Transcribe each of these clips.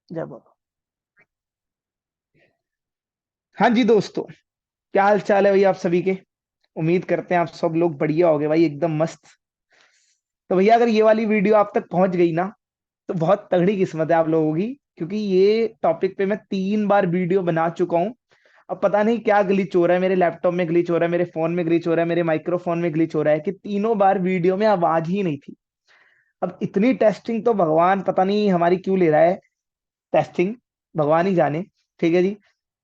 जय बाबा। हाँ जी दोस्तों, क्या हाल चाल है भाई आप सभी के। उम्मीद करते हैं आप सब लोग बढ़िया होगे भाई, एकदम मस्त। तो भैया अगर ये वाली वीडियो आप तक पहुंच गई ना, तो बहुत तगड़ी किस्मत है आप लोगों की, क्योंकि ये टॉपिक पे मैं 3 बार वीडियो बना चुका हूँ। अब पता नहीं क्या ग्लिच हो रहा है, मेरे लैपटॉप में ग्लिच हो रहा है, मेरे फोन में ग्लिच हो रहा है, मेरे माइक्रोफोन में ग्लिच हो रहा है कि तीनों बार वीडियो में आवाज ही नहीं थी। अब इतनी टेस्टिंग तो भगवान पता नहीं हमारी क्यों ले रहा है, टेस्टिंग भगवान ही जाने। ठीक है जी।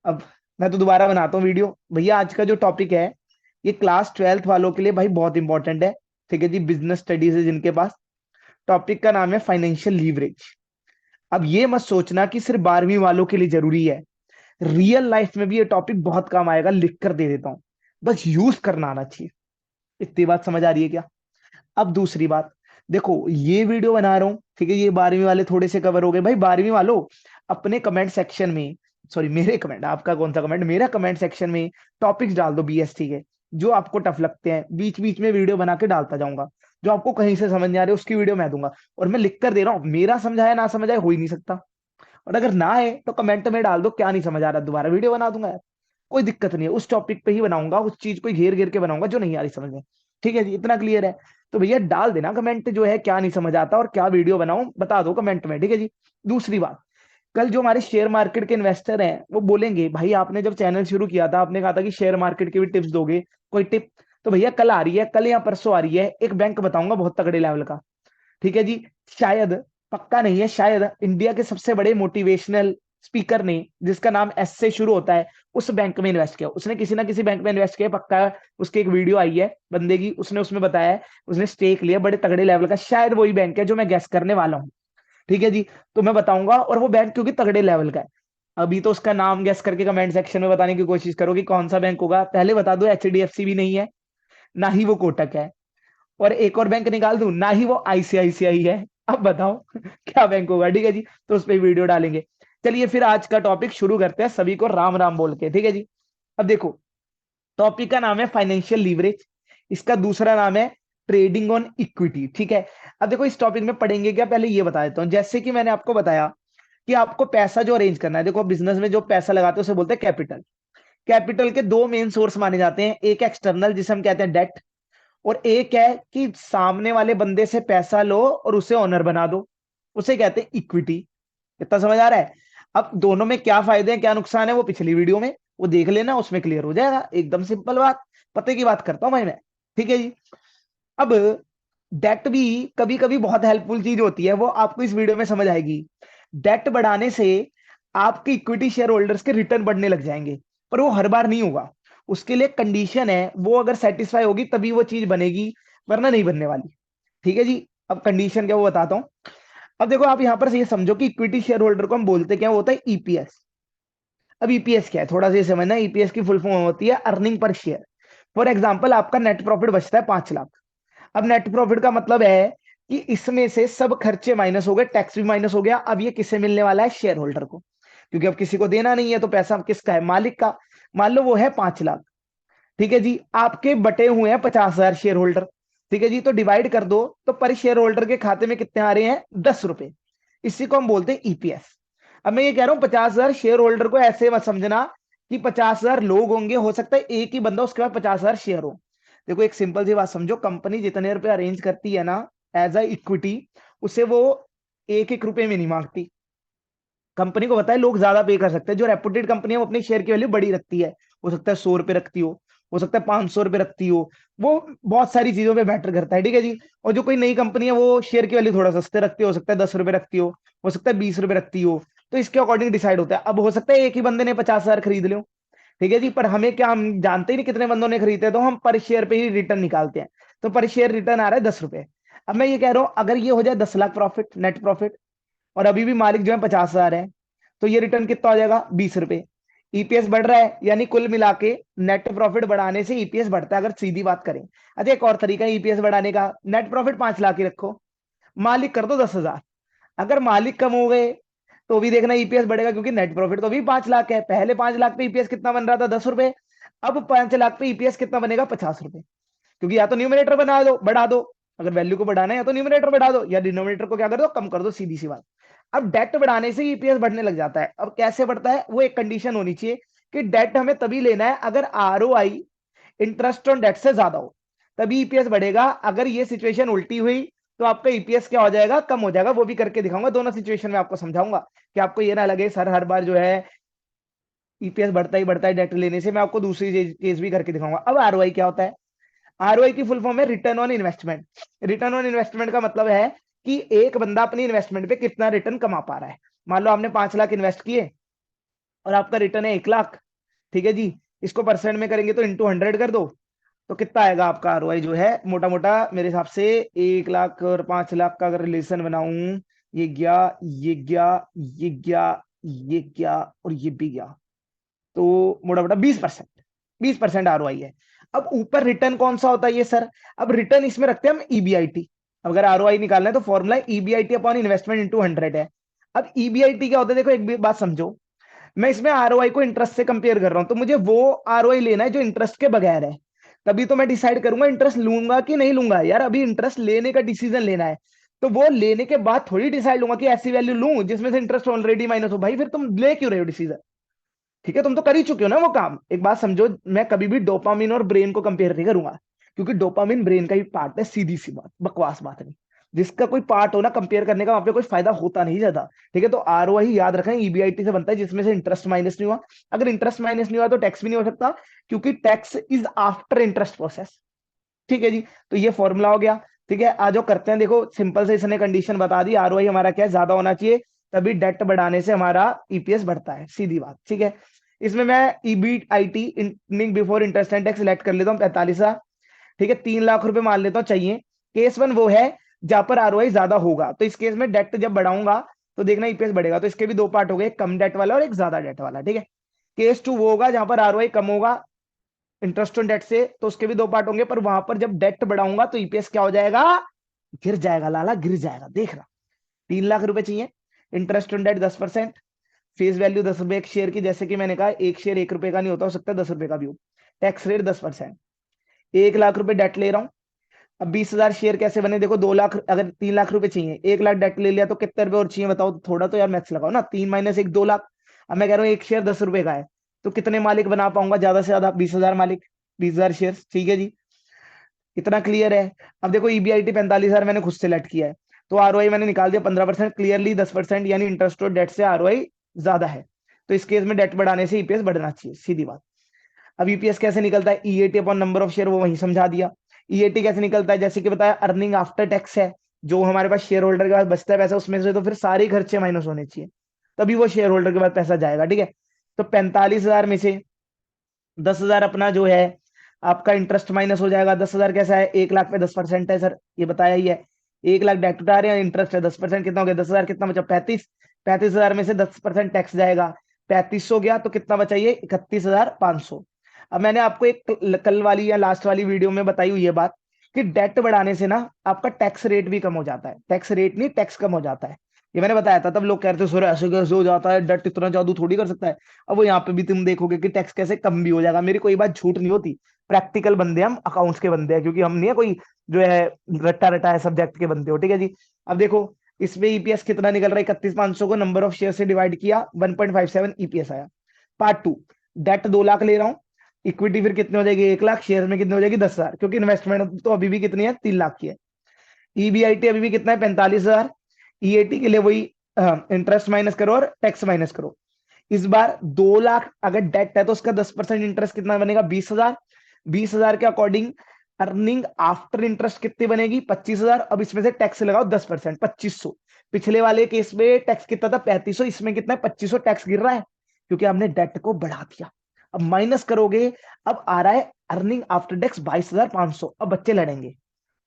अब मैं तो दोबारा बनाता हूँ वीडियो। भैया आज का जो टॉपिक है, ये क्लास 12th वालों के लिए भाई बहुत इंपॉर्टेंट है। ठीक है जी, बिजनेस स्टडीज है जिनके पास। टॉपिक का नाम है फाइनेंशियल लीवरेज। अब ये मत सोचना कि सिर्फ 12वीं वालों के लिए जरूरी है। रियल लाइफ में भी ये टॉपिक बहुत काम आएगा, लिख कर दे देता हूँ। बस यूज करना आना चाहिए। इतनी बात समझ आ रही है क्या? अब दूसरी बात, देखो ये वीडियो बना रहा हूं, ठीक है, ये 12वीं वाले थोड़े से कवर हो गए भाई। 12वीं वालों, अपने कमेंट सेक्शन में, सॉरी मेरे कमेंट, आपका कौन सा कमेंट, मेरा कमेंट सेक्शन में टॉपिक्स डाल दो बीएसटी के, जो आपको टफ लगते हैं। बीच बीच में वीडियो बना के डालता जाऊंगा। जो आपको कहीं से समझ नहीं आ रही उसकी वीडियो मैं दूंगा। और मैं लिख कर दे रहा हूँ, मेरा समझाया ना समझाया हो ही नहीं सकता। और अगर ना है तो कमेंट में डाल दो क्या नहीं समझ आ रहा, दोबारा वीडियो बना दूंगा यार। कोई दिक्कत नहीं है, उस टॉपिक पे ही बनाऊंगा, उस चीज को घेर घेर के बनाऊंगा जो नहीं आ रही समझ में। ठीक है जी, इतना क्लियर है। तो भैया डाल देना कमेंट, जो है क्या नहीं समझ आता और क्या वीडियो बनाऊं बता दो कमेंट में। ठीक है जी। दूसरी बात, कल जो हमारे शेयर मार्केट के इन्वेस्टर हैं वो बोलेंगे भाई आपने जब चैनल शुरू किया था आपने कहा था कि शेयर मार्केट की भी टिप्स दोगे, कोई टिप? तो भैया कल आ रही है, कल या परसों आ रही है, एक बैंक बताऊंगा बहुत तगड़े लेवल का। ठीक है जी। शायद, पक्का नहीं है, शायद इंडिया के सबसे बड़े मोटिवेशनल स्पीकर ने, जिसका नाम एस से शुरू होता है, उस बैंक में इन्वेस्ट किया। उसने किसी ना किसी बैंक में इन्वेस्ट किया पक्का। उसकी एक वीडियो आई है बंदे की, उसने उसमें बताया है उसने स्टेक लिया बड़े तगड़े लेवल का। शायद वही बैंक है जो मैं गैस करने वाला हूँ। ठीक है जी। तो मैं बताऊंगा, और वो बैंक क्योंकि तगड़े लेवल का है। अभी तो उसका नाम गैस करके कमेंट सेक्शन में बताने की कोशिश करो कि कौन सा बैंक होगा। पहले बता दो, एचडीएफसी भी नहीं है, ना ही वो कोटक है, और एक और बैंक निकाल दूं, ना ही वो आईसीआईसीआई है। अब बताओ क्या बैंक होगा? ठीक है जी। तो उस पर वीडियो डालेंगे। चलिए फिर आज का टॉपिक शुरू करते हैं, सभी को राम राम बोल के। ठीक है जी। अब देखो, टॉपिक का नाम है फाइनेंशियल लीवरेज। इसका दूसरा नाम है ट्रेडिंग ऑन इक्विटी। ठीक है। अब देखो इस टॉपिक में पढ़ेंगे क्या, पहले ये बता देता हूँ। जैसे कि मैंने आपको बताया कि आपको पैसा जो अरेंज करना है, देखो बिजनेस में जो पैसा लगाते हैं उसे बोलते हैं कैपिटल। कैपिटल के दो मेन सोर्स माने जाते हैं, एक एक्सटर्नल जिसे हम कहते हैं डेट, और एक है कि सामने वाले बंदे से पैसा लो और उसे ओनर बना दो, उसे कहते हैं इक्विटी। इतना समझ आ रहा है? अब दोनों में क्या फायदे हैं क्या नुकसान है वो पिछली वीडियो में वो देख लेना, उसमें क्लियर हो जाएगा, एकदम सिंपल बात। पते की बात करता हूं भाई मैं। ठीक है जी। अब डेट भी कभी कभी बहुत हेल्पफुल चीज होती है, वो आपको इस वीडियो में समझ आएगी। डेट बढ़ाने से आपके इक्विटी शेयर होल्डर्स के रिटर्न बढ़ने लग जाएंगे, पर वो हर बार नहीं होगा। उसके लिए कंडीशन है, वो अगर सेटिस्फाई होगी तभी वो चीज बनेगी, वरना नहीं बनने वाली। ठीक है जी। अब कंडीशन क्या वो बताता हूं। अब देखो आप यहां पर से ये समझो कि इक्विटी शेयर होल्डर को हम बोलते क्या, वो होता है ईपीएस। अब ईपीएस क्या है थोड़ा सा ये समझना। ईपीएस की फुल फॉर्म होती है earning per share. For example आपका नेट प्रॉफिट बचता है 5 लाख। अब नेट प्रॉफिट का मतलब है कि इसमें से सब खर्चे माइनस हो गए, टैक्स भी माइनस हो गया। अब ये किसे मिलने वाला है? शेयर होल्डर को, क्योंकि अब किसी को देना नहीं है तो पैसा किसका है? मालिक का। मान लो वो है 5 लाख। ठीक है जी। आपके बटे हुए हैं 50,000 शेयर होल्डर। ठीक है जी। तो डिवाइड कर दो, तो पर शेयर होल्डर के खाते में कितने आ रहे हैं? 10 रुपए। इसी को हम बोलते हैं ईपीएस। अब मैं ये कह रहा हूं 50,000 शेयर होल्डर को ऐसे मत समझना कि 50,000 लोग होंगे, हो सकता है एक ही बंदा उसके बाद 50,000 शेयर हो। देखो एक सिंपल सी बात समझो, कंपनी जितने रुपए अरेंज करती है ना एज अ इक्विटी, उसे वो एक एक रुपए में नहीं मांगती। कंपनी को बताए लोग ज्यादा पे कर सकते हैं। जो रेपुटेड कंपनी है वो अपनी शेयर की वैल्यू बड़ी रखती है। हो सकता है 100 रुपए रखती हो सकता है 500 रुपए रखती हो। वो बहुत सारी चीजों पे मैटर करता है। ठीक है जी। और जो कोई नई कंपनी है वो शेयर की वैल्यू थोड़ा सस्ते रखती हो सकता है 10 रुपए रखती हो सकता है 20 रुपए रखती हो। तो इसके अकॉर्डिंग डिसाइड होता है। अब हो सकता है एक ही बंदे ने 50,000 खरीद लो। ठीक है जी। पर हमें क्या, हम जानते ही नहीं कितने बंदों ने खरीदे, तो हम पर शेयर पे ही रिटर्न निकालते हैं। तो पर शेयर रिटर्न आ रहा है 10 रुपए। अब मैं ये कह रहा हूं अगर ये हो जाए 10 लाख प्रॉफिट, नेट प्रॉफिट, और अभी भी मालिक जो है 50,000 है, तो ये रिटर्न कितना हो जाएगा? 20 रुपए। ईपीएस बढ़ रहा है, यानी कुल मिला के नेट प्रॉफिट बढ़ाने से ईपीएस बढ़ता है, अगर सीधी बात करें। अच्छा एक और तरीका है ईपीएस बढ़ाने का, नेट प्रॉफिट 5 लाख ही रखो, मालिक कर दो 10,000। अगर मालिक कम हो गए तो भी देखना ईपीएस बढ़ेगा, क्योंकि नेट प्रॉफिट तो भी 5 लाख है। पहले 5 लाख पे ईपीएस कितना बन रहा था? 10 रुपए। अब 5 लाख पे ईपीएस कितना बनेगा? 50 रुपए। क्योंकि या तो न्यूमिनेटर बना दो, बढ़ा दो, अगर वैल्यू को बढ़ाना है, या तो न्यूमिनेटर बढ़ा दो या डिनोमिनेटर को क्या कर दो? कम कर दो, सीधी सी बात। अब डेट बढ़ाने से ईपीएस बढ़ने लग जाता है। अब कैसे बढ़ता है, वो एक कंडीशन होनी चाहिए कि डेट हमें तभी लेना है अगर आरओआई इंटरेस्ट ऑन डेट से ज्यादा हो, तभी ईपीएस बढ़ेगा। अगर ये सिचुएशन उल्टी हुई तो आपका ईपीएस क्या हो जाएगा, कम हो जाएगा। वो भी करके दिखाऊंगा, दोनों सिचुएशन में आपको समझाऊंगा कि आपको ये ना लगे सर हर बार जो है ईपीएस बढ़ता ही डेट लेने से। मैं आपको दूसरी केस भी करके दिखाऊंगा। अब आरओआई क्या होता है, आरओआई की फुल फॉर्म है return on investment. Return on investment का मतलब है कि एक बंदा अपनी इन्वेस्टमेंट पे कितना रिटर्न कमा पा रहा है। मान लो आपने 5 लाख इन्वेस्ट किए और आपका रिटर्न है 1 लाख, ठीक है जी। इसको परसेंट में करेंगे तो इंटू 100 कर दो, तो कितना आएगा आपका आरओआई जो है, मोटा मोटा मेरे हिसाब से 1 लाख और 5 लाख का अगर रिलेशन बनाऊं, ये गया, ये गया, ये गया, ये गया और ये भी गया, तो मोटा मोटा 20%, 20% आरओआई है। अब ऊपर रिटर्न कौन सा होता है ये सर, अब रिटर्न इसमें रखते हैं हम ईबीआईटी। अगर आरओआई निकालना है तो formula EBIT upon investment into 100 है। अब ईबीआईटी क्या होता है, देखो एक बात समझो, मैं इसमें आरओआई को इंटरेस्ट से कंपेयर कर रहा हूं, तो मुझे वो आरओआई लेना है जो इंटरेस्ट के बगैर है। तभी तो मैं डिसाइड करूंगा इंटरेस्ट लूंगा कि नहीं लूंगा। यार अभी इंटरेस्ट लेने का डिसीजन लेना है, तो वो लेने के बाद थोड़ी डिसाइड लूंगा कि ऐसी वैल्यू लूं जिसमें से इंटरेस्ट ऑलरेडी माइनस हो। भाई फिर तुम ले क्यों रहे हो डिसीजन, ठीक है, तुम तो कर ही चुके हो ना वो काम। एक बात समझो, मैं कभी भी डोपामिन और ब्रेन को कंपेयर नहीं करूंगा, क्योंकि डोपामिन ब्रेन का ही पार्ट है, सीधी सी बात, बकवास बात नहीं। जिसका कोई पार्ट हो ना कंपेयर करने का, वहां पे कोई फायदा होता नहीं ज्यादा, ठीक है। तो आरओआई याद रखें ईबीआईटी से बनता है जिसमें से इंटरेस्ट माइनस नहीं हुआ। अगर इंटरेस्ट माइनस नहीं हुआ तो टैक्स भी नहीं हो सकता, क्योंकि tax is after interest process, ठीक है जी। तो ये फॉर्मूला हो गया, ठीक है। आज जो करते हैं, देखो सिंपल से इसने कंडीशन बता दी, आरओआई हमारा क्या है, ज्यादा होना चाहिए, तभी डेट बढ़ाने से हमारा ईपीएस बढ़ता है, सीधी बात, ठीक है। इसमें मैं EBIT IT earning before interest and tax select कर लेता हूँ 45,000, ठीक है। 3 लाख रुपए मान लेता हूँ चाहिए। केस वन वो है जहां पर आरओआई ज्यादा होगा, तो इस केस में डेट जब बढ़ाऊंगा तो देखना ईपीएस बढ़ेगा। तो इसके भी दो पार्ट हो गए, एक कम डेट वाला और एक ज्यादा डेट वाला, ठीक है। केस टू वो होगा जहां पर आरओआई कम होगा इंटरेस्ट ऑन डेट से, तो उसके भी दो पार्ट होंगे, पर वहां पर जब डेट बढ़ाऊंगा तो ईपीएस क्या हो जाएगा, गिर जाएगा लाला, गिर जाएगा, देखना। 3 लाख रुपए चाहिए, interest on debt 10%, face value 10 रुपए एक शेयर की, जैसे कि मैंने कहा एक शेयर 1 रुपए का नहीं होता, हो सकता है 10 रुपए का भी हो। टैक्स रेट 10%, 1 लाख रुपए डेट ले रहा हूँ। अब 20,000 शेयर कैसे बने, देखो 2 लाख, अगर 3 लाख रुपए चाहिए, 1 लाख डेट ले लिया तो कितने रुपए और चाहिए बताओ, तो थोड़ा तो यार मैथ्स लगाओ ना, 3 - 1 2 लाख। अब मैं कह रहा हूँ एक शेयर 10 रुपए का है, तो कितने मालिक बना पाऊंगा ज्यादा से ज्यादा, 20,000 मालिक, 20,000 शेयर, ठीक है जी। इतना क्लियर है। अब देखो ईबीआईटी 45,000 मैंने खुद सेलेक्ट किया है, तो आरओआई मैंने निकाल दिया 15%, क्लियरली 10%, यानी इंटरेस्ट और डेट से आरओआई ज्यादा है। तो इस केस में डेट बढ़ाने से ईपीएस बढ़ना चाहिए, सीधी बात। अब ईपीएस कैसे निकलता है, EAT upon number of share, वो वहीं समझा दिया। ईएटी कैसे निकलता है, जैसे कि बताया, अर्निंग आफ्टर टैक्स है, जो हमारे पास शेयर होल्डर के पास बचता है पैसा, उसमें से तो फिर सारे खर्चे माइनस होने चाहिए, तभी वो शेयर होल्डर के पास पैसा जाएगा, ठीक है। तो 45,000 में से 10,000 अपना जो है आपका इंटरेस्ट माइनस हो जाएगा। 10,000 कैसा है, 1 लाख पे 10% है सर, ये बताया ही है। 1 लाख डेट उठा रहे हैं, इंटरेस्ट है 10%, कितना हो गया 10,000, कितना बचा 35, 35,000 में से 10% टैक्स जाएगा, 3500 गया, तो कितना बचा ये 31,500। अब मैंने आपको एक कल वाली या लास्ट वाली वीडियो में बताई हुई है बात, कि डेट बढ़ाने से ना आपका टैक्स रेट भी कम हो जाता है, टैक्स रेट नहीं टैक्स कम हो जाता है। ये मैंने बताया था, तब लोग कह रहे थे सर ऐसे कैसे हो जाता है, डेट इतना जादू थोड़ी कर सकता है। अब वो यहाँ पे भी तुम देखोगे कि टैक्स कैसे कम भी हो जाएगा। मेरी कोई बात झूठ नहीं होती, प्रैक्टिकल बंदे हम, अकाउंट्स के बंदे हैं, क्योंकि हम नहीं है कोई जो है रट्टा रटा है सब्जेक्ट के बंदे हो, ठीक है जी। अब देखो इसमें ईपीएस कितना निकल रहा है, 31,500 को नंबर ऑफ शेयर से डिवाइड किया, 1.57 ईपीएस आया। पार्ट टू, डेट 2 लाख ले रहा हूँ, इक्विटी फिर कितनी हो जाएगी 1 लाख, शेयर में कितनी हो जाएगी 10,000, क्योंकि इन्वेस्टमेंट तो अभी भी कितनी है 3 लाख की है। ईबीआईटी अभी भी कितना है 45,000। ईएटी के लिए वही इंटरेस्ट माइनस करो और टैक्स माइनस करो। इस बार 2 लाख अगर डेट है तो उसका 10% इंटरेस्ट कितना बनेगा 20,000। 20,000 के अकॉर्डिंग अर्निंग आफ्टर इंटरेस्ट कितनी बनेगी 25,000। अब इसमें से टैक्स लगाओ 10%, 2500। पिछले वाले केस में टैक्स कितना था 3500, इसमें कितना है 2500 टैक्स गिर रहा है, क्योंकि हमने डेट को बढ़ा दिया। अब माइनस करोगे, अब आ रहा है अर्निंग आफ्टर टैक्स 22,500। अब बच्चे लड़ेंगे,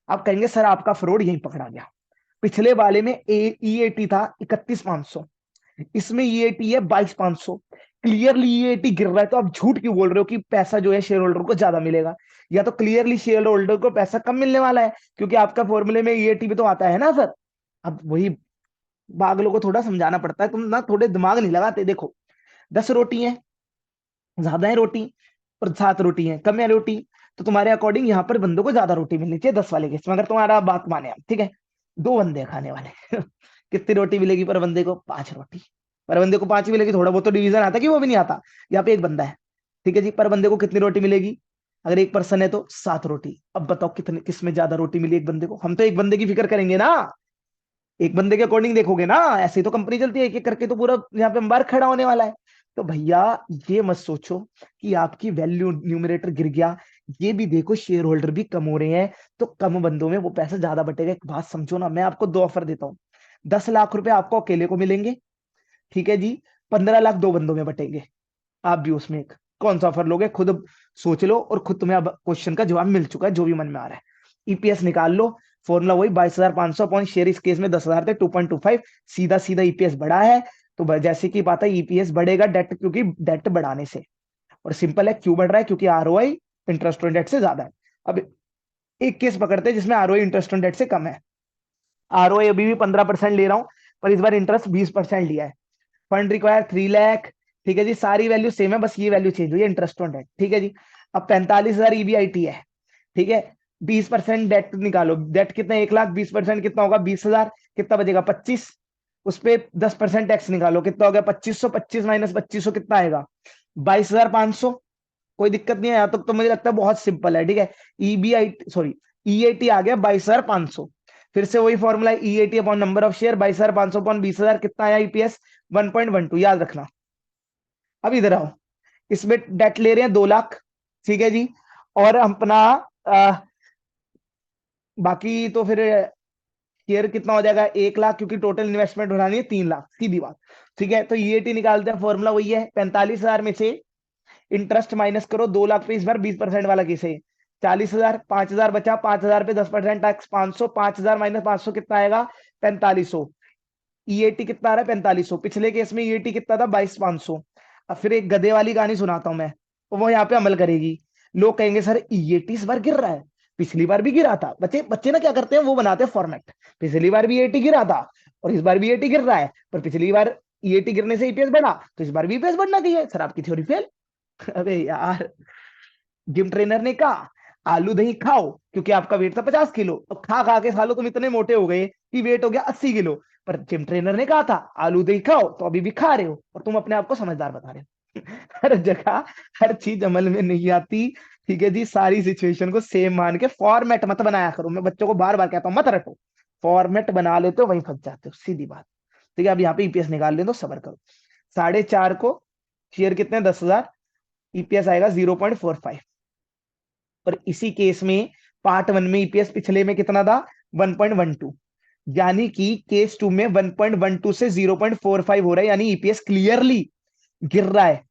आप कहेंगे सर आपका फ्रॉड यहीं पकड़ा गया। पिछले वाले में ईएटी था 31,500, इसमें ईएटी है 22,500, क्लियरली ईएटी गिर रहा है। तो आप झूठ क्यों बोल रहे हो कि पैसा जो है शेयर होल्डर को ज्यादा मिलेगा, या तो क्लियरली शेयर होल्डर को पैसा कम मिलने वाला है, क्योंकि आपका फॉर्मूले में ईएटी भी तो आता है ना सर। अब वही पागलों को थोड़ा समझाना पड़ता है, तुम ना थोड़े दिमाग नहीं लगाते। देखो 10 रोटी है, ज्यादा है रोटी, और 7 रोटी है, कम है रोटी, तो तुम्हारे अकॉर्डिंग यहाँ पर बंदों को ज्यादा रोटी मिलनी चाहिए 10 वाले केस में, अगर तुम्हारा बात माने आप, ठीक है। 2 बंदे हैं खाने वाले कितनी रोटी मिलेगी पर बंदे को? 5 रोटी। पर बंदे को 5 मिलेगी, थोड़ा बहुत तो डिवीजन आता है कि वो भी नहीं आता। यहाँ पे एक बंदा है, ठीक है जी, पर बंदे को कितनी रोटी मिलेगी? अगर एक पर्सन है तो 7 रोटी। अब बताओ कितने, किसमें ज्यादा रोटी मिली एक बंदे को? हम तो एक बंदे की फिक्र करेंगे ना, एक बंदे के अकॉर्डिंग देखोगे ना, ऐसे ही तो कंपनी चलती है, एक एक करके तो पूरा यहाँ पे अंबार खड़ा होने वाला है। तो भैया ये मत सोचो कि आपकी वैल्यू न्यूमरेटर गिर गया, ये भी देखो शेयर होल्डर भी कम हो रहे हैं, तो कम बंदों में वो पैसा ज्यादा बटेगा। एक बात समझो ना, मैं आपको 2 ऑफर देता हूँ। 10 लाख रुपए आपको अकेले को मिलेंगे, ठीक है जी, 15 लाख 2 बंदों में बटेंगे। आप भी उसमें एक कौन सा ऑफर लोगे? खुद सोच लो, और खुद तुम्हें अब क्वेश्चन का जवाब मिल चुका है, जो भी मन में आ रहा है। ईपीएस निकाल लो, फॉर्मूला वही 22,500 अपॉन शेयर, इस केस में 10,000 थे, 2.25, सीधा सीधा ईपीएस बढ़ा है। तो जैसे कि बात है, ईपीएस बढ़ेगा डेट, क्योंकि डेट बढ़ाने से। और सिंपल है, क्यों बढ़ रहा है? क्योंकि आरओआई इंटरेस्ट ऑन डेट से ज्यादा है। अब एक केस पकड़ते हैं जिसमें आरओआई इंटरेस्ट ऑन डेट से कम है। आरओआई अभी भी 15% ले रहा हूं, पर इस बार इंटरेस्ट 20% लिया है। फंड रिक्वायर 3 लाख, ठीक है जी, सारी वैल्यू सेम है, बस ये वैल्यू चेंज हुई है, इंटरेस्ट ऑन डेट, ठीक है जी। अब 45,000 ईबीआईटी है, ठीक है। 20% डेट निकालो, डेट कितना? 1 लाख, 20% कितना होगा? 20,000, कितना बचेगा? 25। उस पे 10% टैक्स निकालो, कितना हो गया? 2500, 25 माइनस 2500 कितना आएगा? 22,500। कोई दिक्कत नहीं है, यहाँ तक तो मुझे लगता है बहुत सिंपल है, ठीक है। ईबीआई सॉरी, ईएटी आ गया 22,500। फिर से वही formula, EAT upon number of share, 22,500 upon 20,000, कितना आया ईपीएस? 1.12, याद रखना। अब इधर आओ, इसमें डेट ले रहे हैं 2 लाख, ठीक है जी। और अपना आ, बाकी तो फिर शेयर कितना हो जाएगा? 1 लाख, क्योंकि टोटल इन्वेस्टमेंट बनानी है 3 लाख, सीधी बात, ठीक है। तो ईएटी निकालते हैं, फॉर्मूला वही है, 45,000 में से इंटरेस्ट माइनस करो, 2 लाख पे इस बार 20% वाला केस है, 40,000, 5,000 बचा, 5,000 पे 10% टैक्स, 500, 5,000 माइनस 500 कितना आएगा? 4500। ईएटी कितना आ रहा है? 4500। पिछले केस में ईएटी कितना था? 22,500। अब फिर एक गधे वाली कहानी सुनाता हूं मैं, तो वो यहाँ पे अमल करेगी। लोग कहेंगे सर ईएटी इस बार गिर रहा है, पिछली बार भी गिरा था। बच्चे बच्चे ना क्या करते हैं, वो बनाते हैं फॉर्मेट, पिछली बार भी ईएटी गिरा था और इस बार भी ईएटी गिर रहा है, पर पिछली बार ईएटी गिरने से ईपीएस बढ़ा, तो इस बार भी ईपीएस बढ़ना चाहिए। सर आपकी थ्योरी फेल। अबे यार, जिम ट्रेनर ने कहा आलू दही खाओ, क्योंकि आपका वेट था 50 किलो, तो खा खा के सालों तुम इतने मोटे हो गए कि वेट हो गया 80 किलो। पर जिम ट्रेनर ने कहा था आलू दही खाओ, तो अभी भी खा रहे हो, और तुम अपने आप को समझदार बता रहे हो। हर जगह हर चीज अमल में नहीं आती, ठीक है जी। सारी सिचुएशन को सेम मान के फॉर्मेट मत बनाया करो, मैं बच्चों को बार बार कहता हूँ मत रटो। फॉर्मेट बना लेते हो वहीं फंस जाते हो, सीधी बात, ठीक है। अब यहाँ पे ईपीएस निकाल ले तो सबर करो। 4.5 को शेयर कितने? 10,000, ईपीएस आएगा 0.45। और इसी केस में पार्ट 1 में ईपीएस पिछले में कितना था? 1.12। यानी कि केस 2 में 1.12 से 0.45 हो रहा है, यानी ईपीएस क्लियरली गिर रहा है।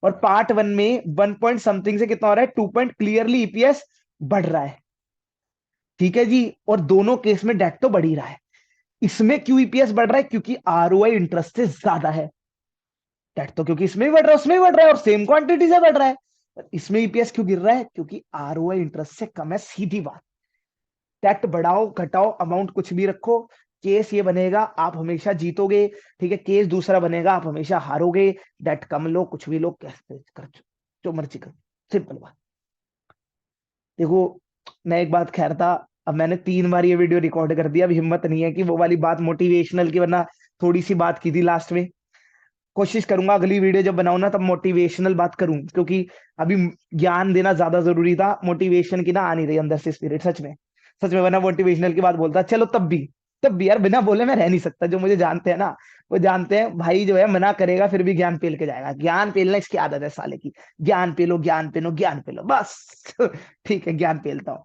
और पार्ट 1 में 1 पॉइंट समथिंग से कितना हो रहा है? 2 पॉइंट क्लियरली ईपीएस बढ़ रहा है, ठीक है जी। और दोनों केस में डेट तो बढ़ ही रहा है। इसमें क्यों ईपीएस बढ़ रहा है? क्योंकि आरओआई इंटरेस्ट से ज्यादा है। डेट तो क्योंकि इसमें भी बढ़ रहा है, उसमें भी बढ़ रहा है, और सेम क्वांटिटी से बढ़ रहा है। इसमें ईपीएस क्यों गिर रहा है? क्योंकि आरओआई इंटरेस्ट से कम है, सीधी बात। डेट बढ़ाओ घटाओ, अमाउंट कुछ भी रखो, केस ये बनेगा आप हमेशा जीतोगे, ठीक है। केस दूसरा बनेगा आप हमेशा हारोगे। डेट कम लो, कुछ भी लो, कैसे कर, जो मर्जी करो, सिंपल बात। देखो, मैं एक बात कह रहा था, अब मैंने 3 बार ये वीडियो रिकॉर्ड कर दिया, अब हिम्मत नहीं है कि वो वाली बात मोटिवेशनल की, वरना थोड़ी सी बात की थी लास्ट में। कोशिश करूंगा अगली वीडियो जब बनाऊं ना, तब मोटिवेशनल बात करूं, क्योंकि अभी ज्ञान देना ज्यादा जरूरी था, मोटिवेशन की ना आ नहीं रही अंदर से स्पिरिट, सच में। सच में, वरना मोटिवेशनल की बात बोलता चलो, तब भी यार बिना बोले मैं रह नहीं सकता। जो मुझे जानते हैं ना, वो जानते हैं भाई जो है मना करेगा फिर भी ज्ञान पेल के जाएगा। ज्ञान पेलना इसकी आदत है साले की, ज्ञान पेलो ज्ञान पेलो ज्ञान पेलो बस। ठीक है, ज्ञान पेलता हूँ।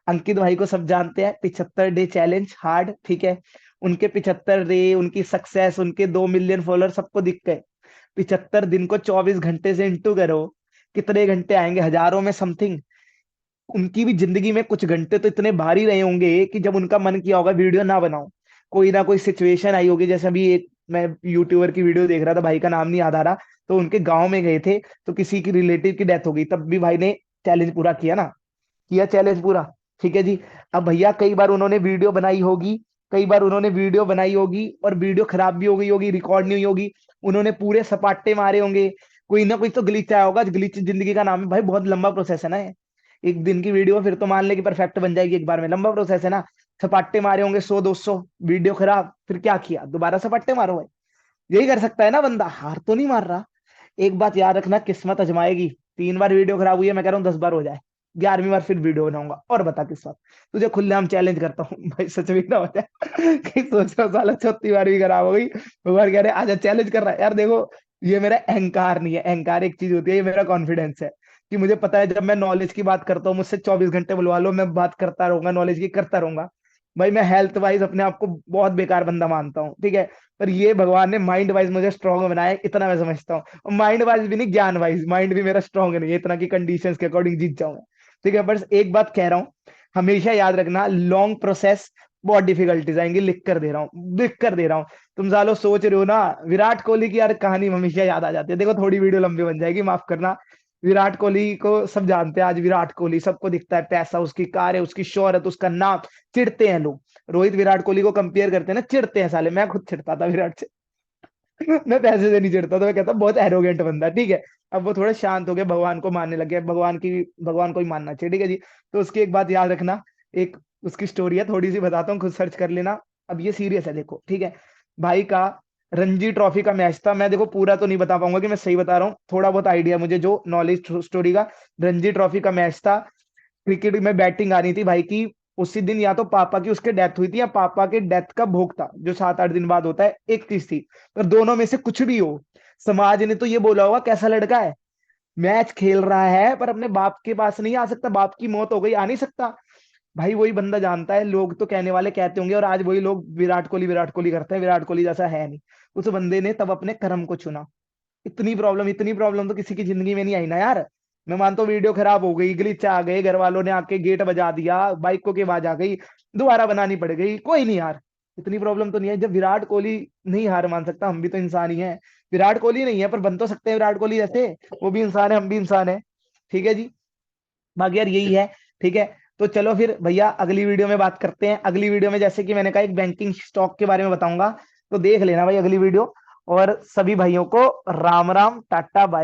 अंकित भाई को सब जानते हैं, 75 डे चैलेंज हार्ड, ठीक है। उनके 75 डे, उनकी सक्सेस, उनके 2 मिलियन फॉलोअर सबको दिख गए। 75 दिन को 24 घंटे से इंटू करो, कितने घंटे आएंगे? हजारों में समथिंग। उनकी भी जिंदगी में कुछ घंटे तो इतने भारी रहे होंगे कि जब उनका मन किया होगा वीडियो ना बनाओ, कोई ना कोई सिचुएशन आई होगी। जैसे अभी एक मैं यूट्यूबर की वीडियो देख रहा था, भाई का नाम नहीं याद आ रहा, तो उनके गांव में गए थे, तो किसी की रिलेटिव की डेथ हो गई, तब भी भाई ने चैलेंज पूरा किया ना, किया चैलेंज पूरा, ठीक है जी। अब भैया कई बार उन्होंने वीडियो बनाई होगी, कई बार उन्होंने वीडियो बनाई होगी और वीडियो खराब भी हो गई होगी, रिकॉर्ड नहीं हुई होगी, उन्होंने पूरे सपाटे मारे होंगे, कोई ना कोई तो ग्लिच आया होगा। ग्लिच जिंदगी का नाम है भाई, बहुत लंबा प्रोसेस है ना ये। एक दिन की वीडियो फिर तो मान ले कि परफेक्ट बन जाएगी एक बार में, लंबा प्रोसेस है ना। सपाटे मारे होंगे 100 200, वीडियो खराब, फिर क्या किया, दोबारा सपाटे मारो भाई। यही कर सकता है ना बंदा, हार तो नहीं मार रहा। एक बात याद रखना, किस्मत आजमाएगी। 3 बार वीडियो खराब हुई है, मैं कह रहा हूँ 10 बार हो जाए, 11वीं बार फिर वीडियो बनाऊंगा। और बता किस बात, तुझे खुलेआम चैलेंज करता हूँ भाई, सच में ना हो जाए कि सोच रहा साला 34 बार भी खराब हो गई, भगवान कह रहे आजा चैलेंज कर रहा है। यार देखो, ये मेरा अहंकार नहीं है, अहंकार एक चीज होती है, ये मेरा कॉन्फिडेंस है कि मुझे पता है जब मैं नॉलेज की बात करता हूँ, मुझसे 24 घंटे बुलवा लो, मैं बात करता रहूंगा, नॉलेज की करता रहूंगा। भाई मैं हेल्थ वाइज अपने आप को बहुत बेकार बंदा मानता हूँ, ठीक है, पर ये भगवान ने माइंड वाइज मुझे स्ट्रांग बनाया है, इतना मैं समझता हूँ। और माइंड वाइज भी नहीं, ज्ञान वाइज, माइंड भी मेरा स्ट्रांग नहीं है इतना कि कंडीशंस के अकॉर्डिंग जीत जाऊं मैं। ठीक है, बस एक बात कह रहा हूँ, हमेशा याद रखना, लॉन्ग प्रोसेस, बहुत डिफिकल्टीज आएंगी, लिख कर दे रहा हूँ, लिख कर दे रहा हूँ। तुम सालों सोच रहे हो ना, विराट कोहली की यार कहानी हमेशा याद आ जाती है। देखो थोड़ी वीडियो लंबी बन जाएगी, माफ करना। विराट कोहली को सब जानते हैं आज, विराट कोहली सबको दिखता है, पैसा, उसकी कार है, उसकी शोहरत, उसका नाम, चिढ़ते हैं लोग। रोहित विराट कोहली को कंपेयर करते हैं ना, चिढ़ते हैं साले, मैं खुद चिढ़ता था विराट से मैं पैसे से नहीं चिढ़ता था, मैं कहता बहुत एरोगेंट बंदा है, ठीक है। अब वो थोड़ा शांत हो गया, भगवान को मानने लगे, भगवान को ही मानना चाहिए, ठीक है जी। तो उसकी एक बात याद रखना, एक उसकी स्टोरी है, थोड़ी सी बताता हूँ, खुद सर्च कर लेना। अब ये सीरियस है, देखो ठीक है। भाई का रणजी ट्रॉफी का मैच था, मैं देखो पूरा तो नहीं बता पाऊंगा कि मैं सही बता रहा हूँ, थोड़ा बहुत आइडिया मुझे जो नॉलेज स्टोरी का। रणजी ट्रॉफी का मैच था, क्रिकेट में बैटिंग आ रही थी भाई की। उसी दिन या तो पापा की उसके डेथ हुई थी, या पापा के डेथ का भोग था, जो 7 8 दिन बाद होता है, एक चीज थी। पर दोनों में से कुछ भी हो, समाज ने तो ये बोला होगा कैसा लड़का है, मैच खेल रहा है पर अपने बाप के पास नहीं आ सकता, बाप की मौत हो गई, आ नहीं सकता। भाई वही बंदा जानता है, लोग तो कहने वाले कहते होंगे, और आज वही लोग विराट कोहली करते हैं, विराट कोहली जैसा है नहीं। उस बंदे ने तब अपने कर्म को चुना। इतनी प्रॉब्लम तो किसी की जिंदगी में नहीं आई ना यार। मैं मानता हूँ वीडियो खराब हो गई, ग्लिच आ गए, घर वालों ने आके गेट बजा दिया, बाइक को की आवाज आ गई, दोबारा बनानी पड़ गई, कोई नहीं यार, इतनी प्रॉब्लम तो नहीं है। जब विराट कोहली नहीं हार मान सकता, हम भी तो इंसान ही हैं। विराट कोहली नहीं है पर बन तो सकते हैं विराट कोहली जैसे, वो भी इंसान है, हम भी इंसान है, ठीक है जी। बाकी यार यही है, ठीक है। तो चलो फिर भैया अगली वीडियो में बात करते हैं। अगली वीडियो में जैसे कि मैंने कहा, एक बैंकिंग स्टॉक के बारे में बताऊंगा, तो देख लेना भाई अगली वीडियो। और सभी भाइयों को राम राम, टाटा, बाय।